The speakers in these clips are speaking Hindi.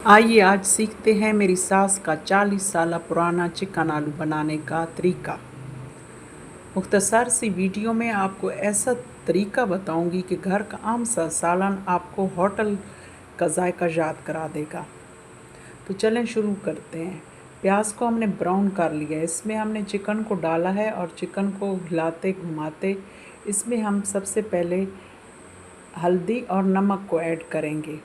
आइए आज सीखते हैं मेरी सास का 40 साल पुराना चिकन आलू बनाने का तरीका। मुख्तसर सी वीडियो में आपको ऐसा तरीका बताऊंगी कि घर का आम सा सालन आपको होटल का जायका याद करा देगा। तो चलें शुरू करते हैं। प्याज को हमने ब्राउन कर लिया है, इसमें हमने चिकन को डाला है और चिकन को हिलाते घुमाते इसमें हम सबसे पहले हल्दी और नमक को ऐड करेंगे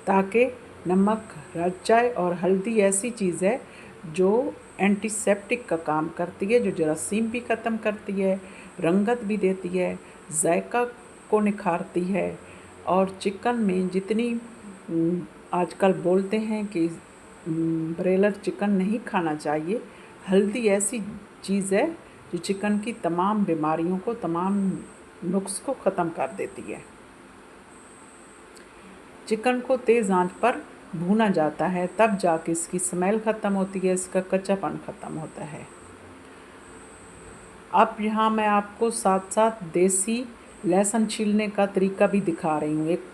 ताकि नमक रच जाए। और हल्दी ऐसी चीज़ है जो एंटीसेप्टिक का काम करती है, जो जरासीम भी ख़त्म करती है, रंगत भी देती है, जायका को निखारती है। और चिकन में जितनी आजकल बोलते हैं कि ब्रेलर चिकन नहीं खाना चाहिए, हल्दी ऐसी चीज़ है जो चिकन की तमाम बीमारियों को, तमाम नुक्स को ख़त्म कर देती है। चिकन को तेज़ आंच पर भूना जाता है, तब जाके इसकी स्मेल ख़त्म होती है, इसका कच्चापन ख़त्म होता है। अब यहाँ मैं आपको साथ साथ देसी लहसुन छीलने का तरीका भी दिखा रही हूँ। एक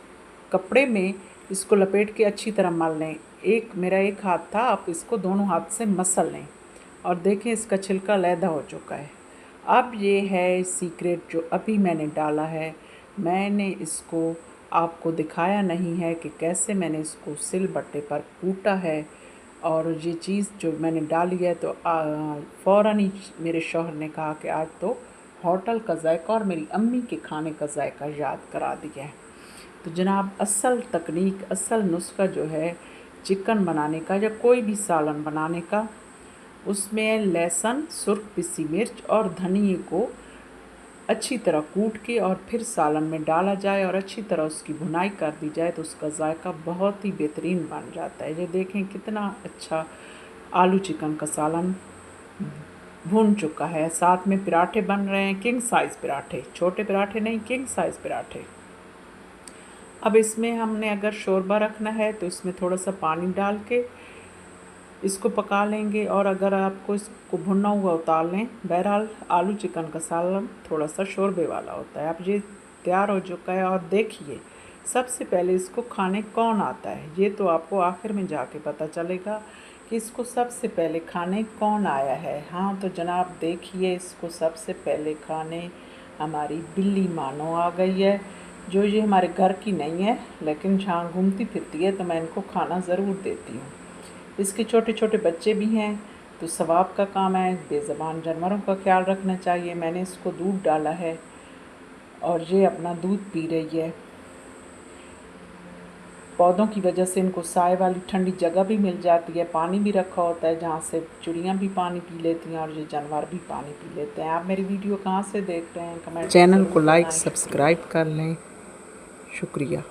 कपड़े में इसको लपेट के अच्छी तरह मल लें। मेरा एक हाथ था, आप इसको दोनों हाथ से मसल लें और देखें इसका छिलका अलहदा हो चुका है। अब ये है सीक्रेट जो अभी मैंने डाला है। मैंने इसको आपको दिखाया नहीं है कि कैसे मैंने इसको सिलबट्टे पर कूटा है। और ये चीज़ जो मैंने डाली है तो फ़ौरन ही मेरे शौहर ने कहा कि आज तो होटल का जायका और मेरी अम्मी के खाने का जायका याद करा दिया है। तो जनाब, असल तकनीक, असल नुस्खा जो है चिकन बनाने का या कोई भी सालन बनाने का, उसमें लहसुन, सुर्ख पिसी मिर्च और धनिए को अच्छी तरह कूट के और फिर सालन में डाला जाए और अच्छी तरह उसकी भुनाई कर दी जाए तो उसका जायका बहुत ही बेहतरीन बन जाता है। ये देखें कितना अच्छा आलू चिकन का सालन भुन चुका है। साथ में पराठे बन रहे हैं, किंग साइज़ पराठे, छोटे पराठे नहीं, किंग साइज़ पराठे। अब इसमें हमने अगर शोरबा रखना है तो इसमें थोड़ा सा पानी डाल के इसको पका लेंगे, और अगर आपको इसको भुना हुआ उतार लें। बहरहाल आलू चिकन का सालन थोड़ा सा शोरबे वाला होता है। अब ये तैयार हो चुका है और देखिए सबसे पहले इसको खाने कौन आता है, ये तो आपको आखिर में जाके पता चलेगा कि इसको सबसे पहले खाने कौन आया है। हाँ तो जनाब देखिए, इसको सबसे पहले खाने हमारी बिल्ली मानो आ गई है, जो ये हमारे घर की नहीं है लेकिन जहाँ घूमती फिरती है तो मैं इनको खाना ज़रूर देती हूँ। इसके छोटे छोटे बच्चे भी हैं तो सवाब का काम है, बेज़बान जानवरों का ख्याल रखना चाहिए। मैंने इसको दूध डाला है और ये अपना दूध पी रही है। पौधों की वजह से इनको साए वाली ठंडी जगह भी मिल जाती है, पानी भी रखा होता है जहाँ से चिड़ियाँ भी पानी पी लेती हैं और ये जानवर भी पानी पी लेते हैं। आप मेरी वीडियो कहाँ से देख रहे हैं, कमेंट चैनल को लाइक सब्सक्राइब कर लें। शुक्रिया।